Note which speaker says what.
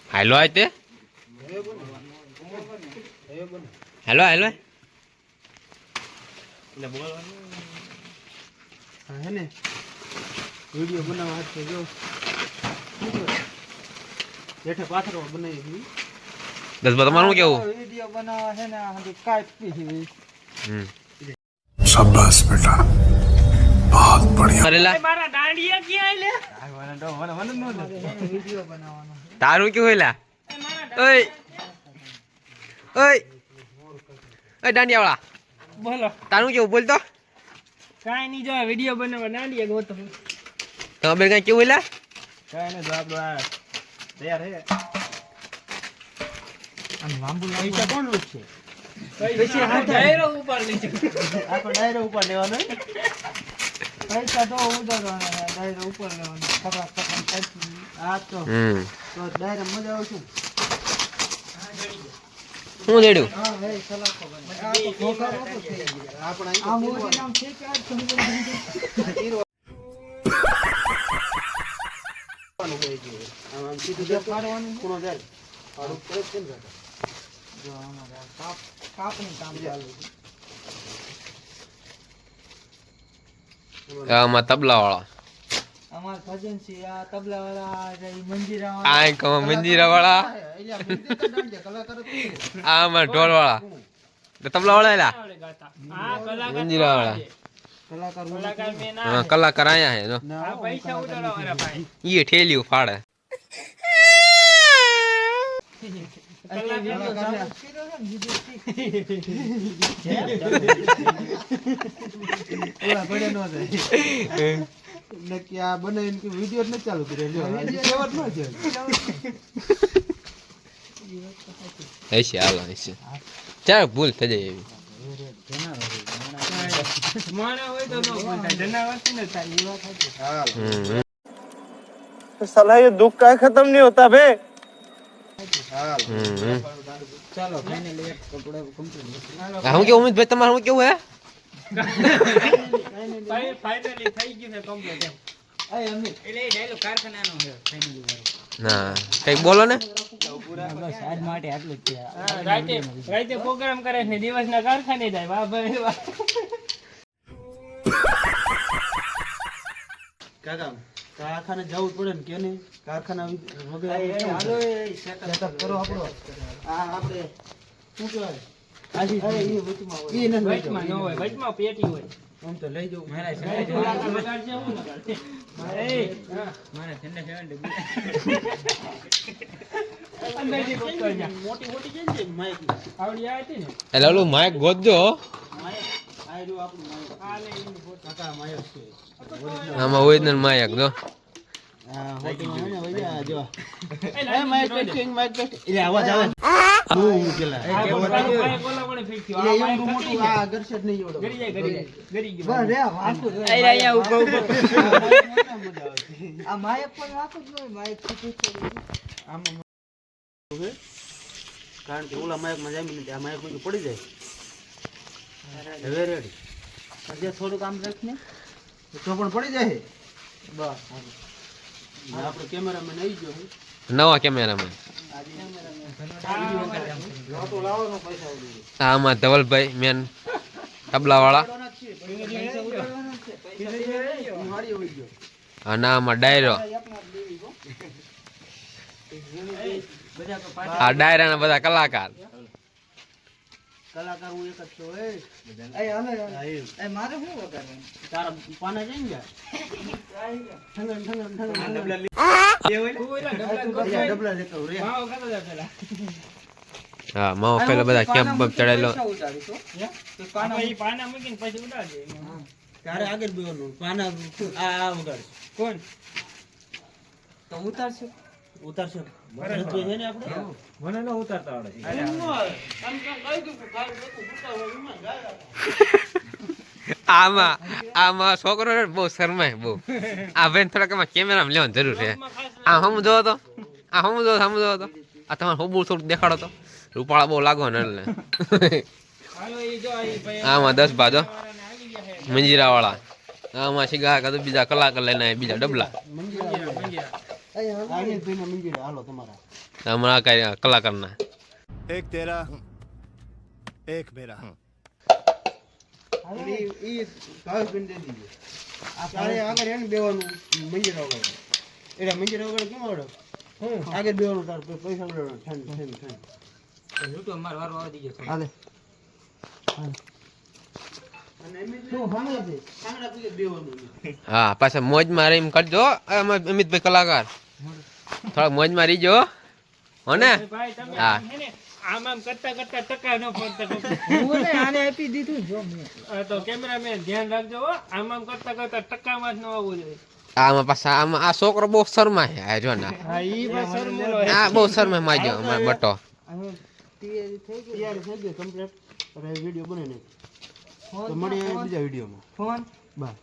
Speaker 1: હાલો આ તે hello hello એટલે બોલવાનું
Speaker 2: હે ને વિડિયો બનાવવા હાથ જો જેઠે પાથરો બનાવી
Speaker 1: દસ બા તમારું કેવું
Speaker 2: વિડિયો બનાવવા છે ને આ કાપી છે
Speaker 3: शाबाश बेटा बहुत बढ़िया
Speaker 1: અરેલા
Speaker 4: મારા દાંડિયા ક્યાં લે
Speaker 2: વિડિયો બનાવવાનો
Speaker 1: તારું કેવું હેલા ઓય ઓય ઓય દાંડિયા વાળા
Speaker 4: બોલો
Speaker 1: તારું કેવું બોલ તો
Speaker 4: કાઈ નહીં જો વિડિયો બનાવવા દાંડિયા ગોતો
Speaker 1: તો બે કઈ કેવું હેલા
Speaker 2: કાઈ ને જો આપણો આ તૈયાર હે આમ લાંબુ પૈસા કોણ લુક છે
Speaker 4: પૈસા હાથ ડાયરો ઉપર લીધો
Speaker 2: આપણે ડાયરો ઉપર લેવાનો પૈસા તો ઉડાડવાના ડાયરો ઉપર લેવાનો ખબર આ તો ડાયરો મજા આવે શું
Speaker 1: હું દેડું
Speaker 2: હા હે સલાખો બને આ તો ખોખા નતો થઈ ગયા આપણે આ મોટી નામ છે કે આ સમજો આમ સીધું જે પાડવાનું કોનો જાય પાડું પડે કેમ જાય જો અમારે કાપની કામ ચાલુ છે
Speaker 1: આમાં તબલા વાળા
Speaker 2: અમાર ભજન છે આ તબલા વાળા મંજીરા
Speaker 1: આ કહો મંજીરા વાળા
Speaker 2: અહીંયા મંજીર તો ડાંડે કલાકાર જ છે
Speaker 1: આમાં ઢોલ વાળા તબલા વાળા હેલા
Speaker 4: આ કલાકાર
Speaker 1: મંજીરા વાળા
Speaker 4: કલાકાર મે ના
Speaker 1: હા કલાકાર આયા હે જો
Speaker 4: આ પૈસા ઉડાડવા વાળા ભાઈ
Speaker 1: ઈ ઠેલિયું ફાડે
Speaker 2: નક્કી આ બનાવીને કે વિડિયો જ ન ચાલુ કર્યો કેવત ન છે
Speaker 1: હશે હાલો હશે ચાલ ભૂલ થઈ જાય એવી
Speaker 4: માણા હોય તો નો બોલતા જનાવર થી ન થાય એ વાત હતી
Speaker 2: साला ये दुख का खत्म नहीं होता बे चलो फाइनली एक कपड़े कंप्लीट
Speaker 1: હું કેવું ઉમેદભાઈ તમારું હું કેવું હે
Speaker 4: ફાઇનલી થઈ ગયું છે કમ્પ્લીટ
Speaker 2: આય અમિત
Speaker 4: એટલે એ ડાયલોગ કારખાનાનો છે ફાઇનલી
Speaker 1: ના કઈ બોલો ને
Speaker 2: બસ આજ માટે આટલું જ છે
Speaker 4: રાતે પ્રોગ્રામ કરે છે ને દિવસના કારખાને જાય વાહ ભાઈ વાહ
Speaker 2: કાકા કારખાને જવું પડે ને કે નહીં કારખાના વગર હાલો એ સેટઅપ કરો આપણો આ આપણે શું કહેવાય આજી એ વચમાં હોય એ ન
Speaker 4: વચમાં ન હોય વચમાં પેટી હોય
Speaker 2: આમ તો લઈ જવું
Speaker 4: મારા મોટી મોટી છે માઈક આવડી આ હતી ને
Speaker 1: એટલે ઓલું માઇક ગોતજો
Speaker 2: માયક આ રહ્યું આપણું માયક
Speaker 4: આ લે એની ફોટો
Speaker 2: કાકા માયક છે
Speaker 1: આમાં ઓરિજિનલ માઇક જો
Speaker 2: હા હોટીમાં હોય ને વૈયા જો એ માયક ટેસ્ટિંગ માયક ટેસ્ટિંગ એટલે અવાજ આવે હું પેલા
Speaker 4: આ બોલા કોણે ફિટ થયો
Speaker 2: એટલે એવું મોટું આ ગરસેટ નહીં એવડો
Speaker 4: ગરી જાય ગરી ગયું
Speaker 2: બસ રે વાતો
Speaker 4: અહીંયા ઉભો ઉભો
Speaker 2: આ માયક પણ વાતો જ નહીં માયક ફિટ આમ કારણ કે ઓલા માયક માં જામી નથી આ માયક કોઈ પડી જાય હવે રેડી આજે થોડું કામ રાખને તો પણ પડી જાય બસ આપણે કેમેરામેન આવી ગયો છે
Speaker 1: નવા કેમેરામેન
Speaker 2: તો લાવવાનો પૈસા ઉડી
Speaker 1: આમાં ધવલભાઈ મેન તબલા વાળા અને આમાં ડાયરો આ ડાયરાના બધા કલાકાર
Speaker 2: કલાકાર હું એક જ છું એ હાલે મારે શું વગાડવાનું તારા પાના જઈને ગયા ડબલા લેતો રે
Speaker 1: હા માવો પેલા બધા કેમ્પ બપ ચડાયેલો
Speaker 4: પાના મૂકીને પછી ઉડાડે
Speaker 2: તારે આગળ બેવાનું પાના આ વગાડ
Speaker 4: કોણ
Speaker 2: તો ઉતારશે ઉતારશે ભરત છે ને આપણે
Speaker 4: મને ન ઉતારતા આવડે
Speaker 1: આમાં આમાં છોકરો બહુ શરમાય બહુ આ ભાઈ થોડાક એમાં કેમેરામાં લેવાની જરૂર છે આ હમ જો તો આ હમ જો તો આ તમારે હોબું થોડુંક દેખાડો તો રૂપાળા બહુ લાગો ને એટલે
Speaker 4: હાલો એ જો એ ભાઈ
Speaker 1: આમાં 10 બાજો મંજીરા વાળા આમાં શીગા કાં તો બીજા કલાકાર લઈને આવ્યા, બીજા ડબલા
Speaker 2: હાલો તમારા
Speaker 1: હમણાં કાંઈ કલાકારના
Speaker 3: एक तेरा एक मेरा
Speaker 2: ઈ કાગળ પેન દે દીજો ચારે આગળ એને બેવાનું મંજીરા વગર એડા મંજીરા વગર કેમ આવડે આગળ બેવાનું તાર પૈસા મળવાનો ઠંડ
Speaker 4: તો માર વારો આવી દીજો
Speaker 2: હાલે અને એમ શું સાંગળા છે સાંગળા પીકે બેવાનું
Speaker 1: હા પાછા મોજમાં રહીને કરજો અમિતભાઈ કલાકાર થોડા મોજમાં રહીજો હો ને
Speaker 4: ભાઈ તમે
Speaker 1: હા.
Speaker 4: હે ને આમ આમ કરતા કરતા ટકા ન ફરતા
Speaker 2: હું ને આને આપી દીધું જો મેં
Speaker 4: તો કેમેરામેન ધ્યાન રાખજો હો આમ આમ કરતા કરતા ટકામાં જ ન આવવું જોઈએ
Speaker 1: આમાં પાછા આમાં આ છોકરો બહુ શરમા છે આ જો ને
Speaker 4: હા ઈ બસ શરમોલો હે
Speaker 1: આ બહુ શરમા માજો અમારો બટો
Speaker 2: તૈયારી થઈ ગઈ કમ્પ્લીટ હવે વિડિયો બને નહીં તો મળીએ બીજા વિડિયોમાં
Speaker 4: ફોન
Speaker 2: બસ